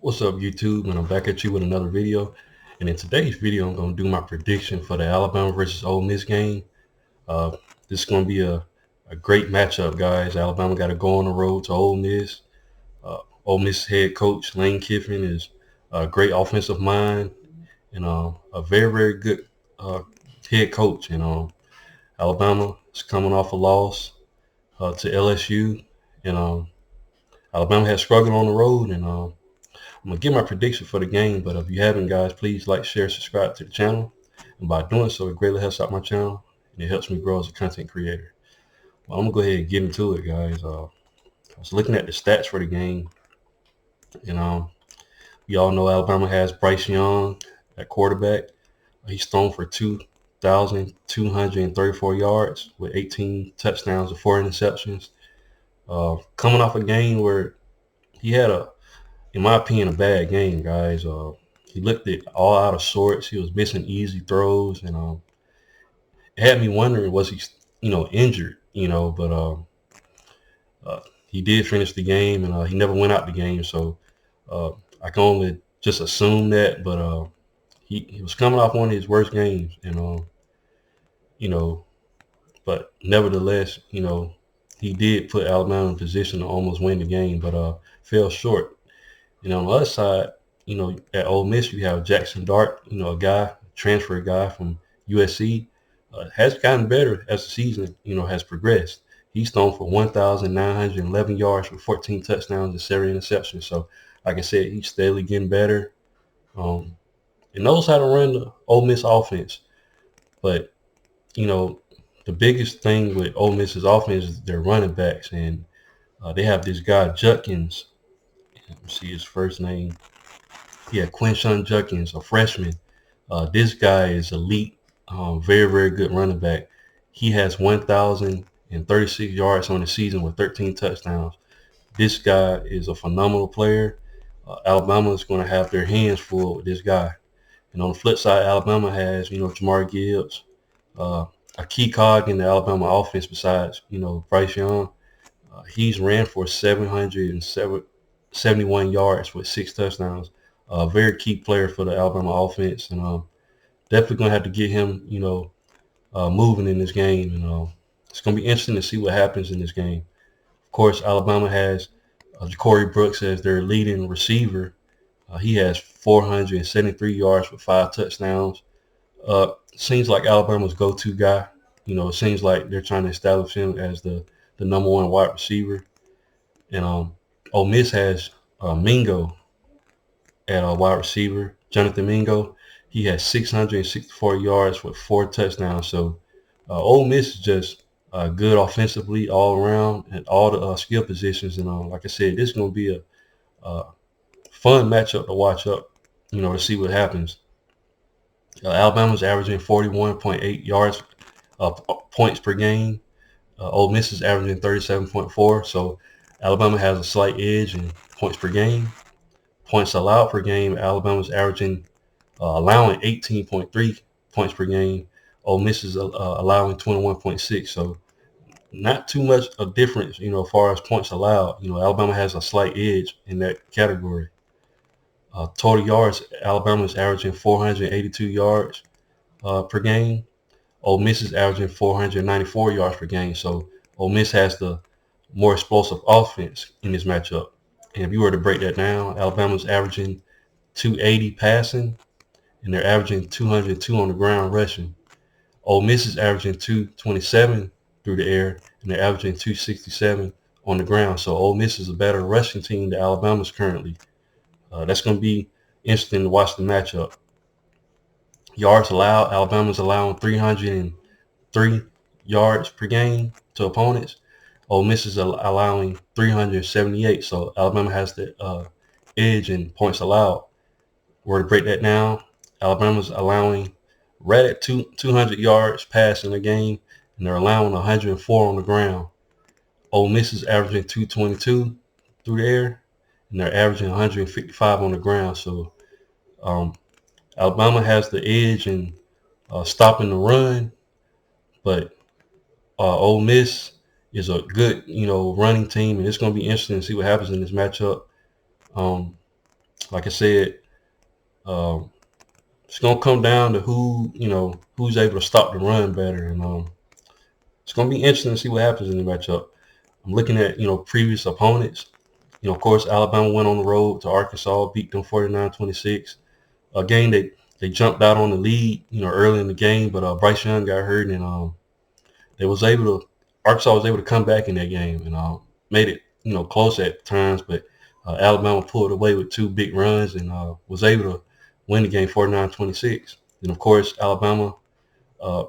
What's up, YouTube? And I'm back at you with another video. And in today's video, I'm going to do my prediction for the Alabama versus Ole Miss game. Uh, this is going to be a great matchup, guys. Alabama got to go on the road to Ole Miss. Ole Miss head coach Lane Kiffin is a great offensive mind and a very, very good uh, head coach. And Alabama is coming off a loss to LSU. And Alabama has struggled on the road. And I'm going to give my prediction for the game, but if you haven't, guys, please like, share, subscribe to the channel. And by doing so, it greatly helps out my channel, and it helps me grow as a content creator. Well, I'm going to go ahead and get into it, guys. I was looking at the stats for the game, and we all know Alabama has Bryce Young at quarterback. He's thrown for 2,234 yards with 18 touchdowns and 4 interceptions. Coming off a game where he had in my opinion, a bad game, guys. He looked it all out of sorts. He was missing easy throws, and it had me wondering, was he, injured? But he did finish the game, and he never went out the game. So uh, I can only just assume that. But he was coming off one of his worst games, and you know, but nevertheless, he did put Alabama in position to almost win the game, but fell short. And on the other side, at Ole Miss, you have Jackson Dart, a transfer guy from USC, has gotten better as the season, has progressed. He's thrown for 1,911 yards with 14 touchdowns and 7 interceptions. So, like I said, he's steadily getting better. And knows how to run the Ole Miss offense. But, the biggest thing with Ole Miss's offense is their running backs. And they have this guy, Judkins. Let me see his first name. Yeah, Quinshon Judkins, a freshman. This guy is elite, very, very good running back. He has 1,036 yards on the season with 13 touchdowns. This guy is a phenomenal player. Alabama is going to have their hands full with this guy. And on the flip side, Alabama has, Jamar Gibbs, uh, a key cog in the Alabama offense besides, Bryce Young. He's ran for 771 yards with 6 touchdowns. A very key player for the Alabama offense, and definitely going to have to get him, moving in this game. And it's going to be interesting to see what happens in this game. Of course, Alabama has Ja'Cory Brooks as their leading receiver. He has 473 yards with 5 touchdowns. Seems like Alabama's go-to guy. It seems like they're trying to establish him as the number one wide receiver. And Ole Miss has Mingo at a wide receiver, Jonathan Mingo. He has 664 yards with 4 touchdowns. So Ole Miss is just good offensively all around at all the skill positions. And like I said, this is going to be a fun matchup to watch up, to see what happens. Alabama's averaging 41.8 yards points per game. Ole Miss is averaging 37.4. So Alabama has a slight edge in points per game. Points allowed per game, Alabama's averaging, allowing 18.3 points per game. Ole Miss is allowing 21.6. So not too much of difference, as far as points allowed. Alabama has a slight edge in that category. Total yards, Alabama is averaging 482 yards per game. Ole Miss is averaging 494 yards per game. So Ole Miss has the more explosive offense in this matchup. And if you were to break that down, Alabama's averaging 280 passing, and they're averaging 202 on the ground rushing. Ole Miss is averaging 227 through the air, and they're averaging 267 on the ground. So Ole Miss is a better rushing team than Alabama's currently. That's going to be interesting to watch the matchup. Yards allowed, Alabama's allowing 303 yards per game to opponents. Ole Miss is allowing 378, so Alabama has the edge in points allowed. Were to break that down, Alabama's allowing right at 200 yards passing a game, and they're allowing 104 on the ground. Ole Miss is averaging 222 through the air, and they're averaging 155 on the ground. So Alabama has the edge in stopping the run, but Ole Miss is a good, running team, and it's going to be interesting to see what happens in this matchup. like I said, um, it's gonna come down to who's able to stop the run better, and it's gonna be interesting to see what happens in the matchup. I'm looking at previous opponents. Of course, Alabama went on the road to Arkansas, beat them 49-26. A game they jumped out on the lead, early in the game, but Bryce Young got hurt, and they was able to Arkansas was able to come back in that game and made it close at times, but Alabama pulled away with two big runs and was able to win the game 49-26. And of course, Alabama uh,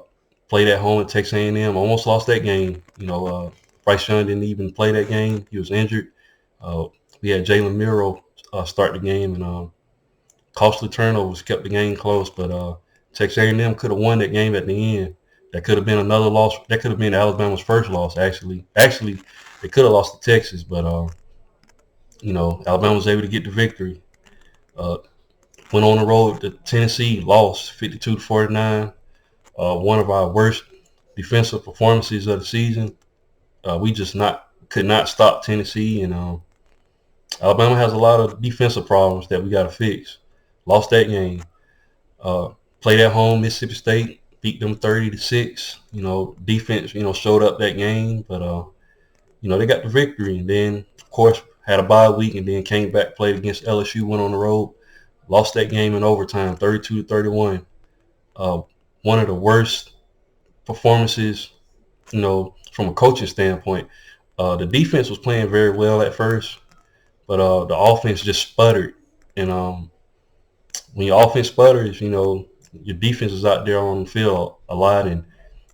played at home at Texas A&M, almost lost that game. Bryce Young didn't even play that game; he was injured. We had Jalen Miro start the game, and costly turnovers kept the game close. But Texas A&M could have won that game at the end. That could have been another loss. That could have been Alabama's first loss. Actually, they could have lost to Texas, but Alabama was able to get the victory. Uh, Went on the road to Tennessee, lost 52-49. One of our worst defensive performances of the season. We just could not stop Tennessee, and Alabama has a lot of defensive problems that we got to fix. Lost that game. Played at home, Mississippi State, beat them 30-6. Defense, showed up that game, but they got the victory, and then of course had a bye week, and then came back, played against LSU, went on the road, lost that game in overtime, 32-31. One of the worst performances, from a coaching standpoint. The defense was playing very well at first, but the offense just sputtered, and when your offense sputters, your defense is out there on the field a lot, and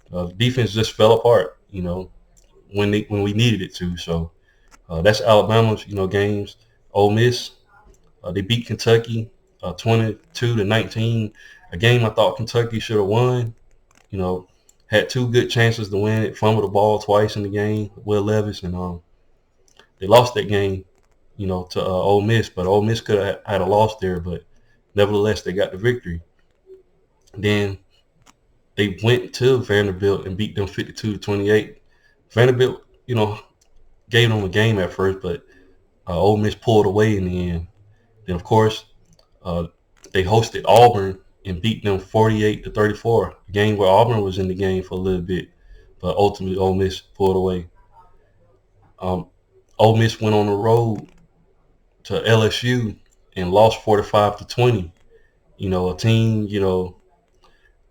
the defense just fell apart, when we needed it to. So that's Alabama's, games. Ole Miss, they beat Kentucky 22-19, a game I thought Kentucky should have won. Had two good chances to win it, fumbled the ball twice in the game, Will Levis, and they lost that game, to Ole Miss. But Ole Miss could have had a loss there, but nevertheless, they got the victory. Then they went to Vanderbilt and beat them 52-28. Vanderbilt, gave them a game at first, but Ole Miss pulled away in the end. Then, of course, they hosted Auburn and beat them 48-34, a game where Auburn was in the game for a little bit, but ultimately Ole Miss pulled away. Ole Miss went on the road to LSU and lost 45-20. A team,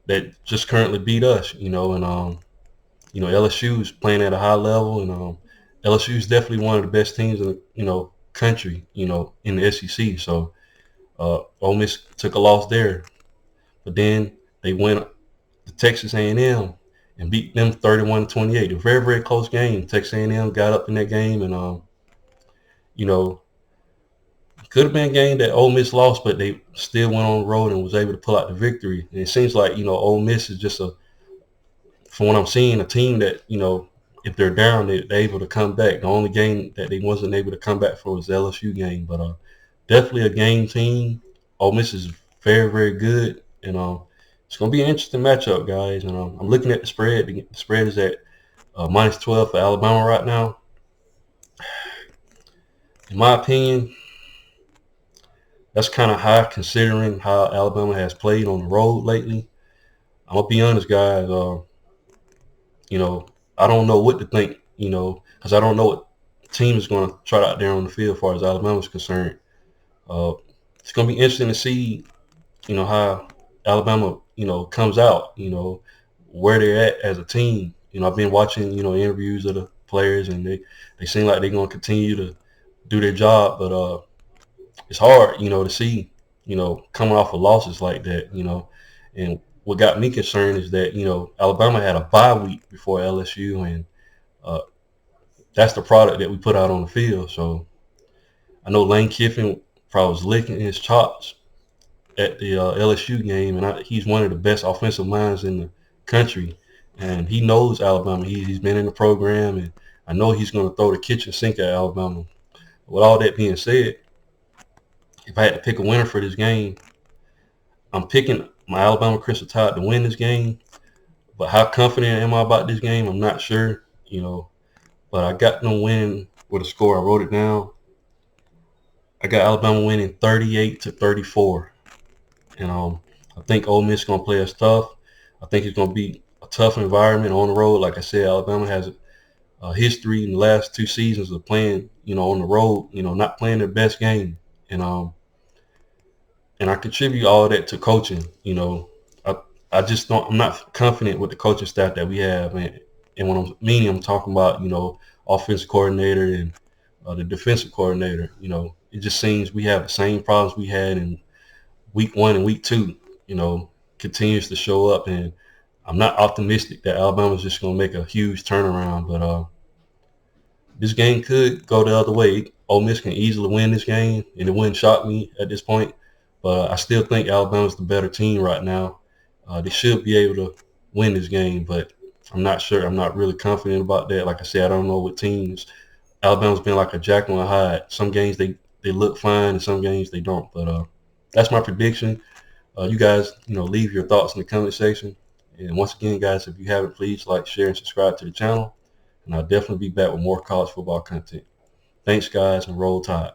that just currently beat us, and LSU is playing at a high level, and LSU is definitely one of the best teams in the country, in the SEC. So Ole Miss took a loss there, but then they went to Texas A&M and beat them 31-28. A very, very close game. Texas A&M got up in that game, and could have been a game that Ole Miss lost, but they still went on the road and was able to pull out the victory. And it seems like Ole Miss is just from what I'm seeing, a team that if they're down, they're able to come back. The only game that they wasn't able to come back for was the LSU game, but definitely a game team. Ole Miss is very, very good, and it's going to be an interesting matchup, guys. And I'm looking at the spread. The spread is at -12 for Alabama right now. In my opinion, that's kind of high considering how Alabama has played on the road lately. I'm going to be honest, guys. I don't know what to think, because I don't know what team is going to try out there on the field as far as Alabama is concerned. It's going to be interesting to see, how Alabama, comes out, where they're at as a team. I've been watching, interviews of the players, and they seem like they're going to continue to do their job, but it's hard, to see, coming off of losses like that, and what got me concerned is that, Alabama had a bye week before LSU, and that's the product that we put out on the field. So I know Lane Kiffin probably was licking his chops at the LSU game, and he's one of the best offensive minds in the country, and he knows Alabama. He's been in the program, and I know he's going to throw the kitchen sink at Alabama. With all that being said, if I had to pick a winner for this game, I'm picking my Alabama Crimson Tide to win this game. But how confident am I about this game? I'm not sure, but I got them winning with a score. I wrote it down. I got Alabama winning 38-34. And I think Ole Miss is going to play us tough. I think it's going to be a tough environment on the road. Like I said, Alabama has a history in the last 2 seasons of playing, on the road, not playing their best game. And I contribute all of that to coaching. I I just don't. I'm not confident with the coaching staff that we have, and when I'm talking about offensive coordinator and the defensive coordinator. It just seems we have the same problems we had in week 1 and week 2. Continues to show up, and I'm not optimistic that Alabama's just going to make a huge turnaround. But this game could go the other way. Ole Miss can easily win this game, and it wouldn't shock me at this point. But I still think Alabama's the better team right now. They should be able to win this game, but I'm not sure. I'm not really confident about that. Like I said, I don't know what teams. Alabama's been like a Jekyll and Hyde. Some games they look fine, and some games they don't. But that's my prediction. You guys, leave your thoughts in the comment section. And once again, guys, if you haven't, please like, share, and subscribe to the channel. And I'll definitely be back with more college football content. Thanks, guys, and roll tide.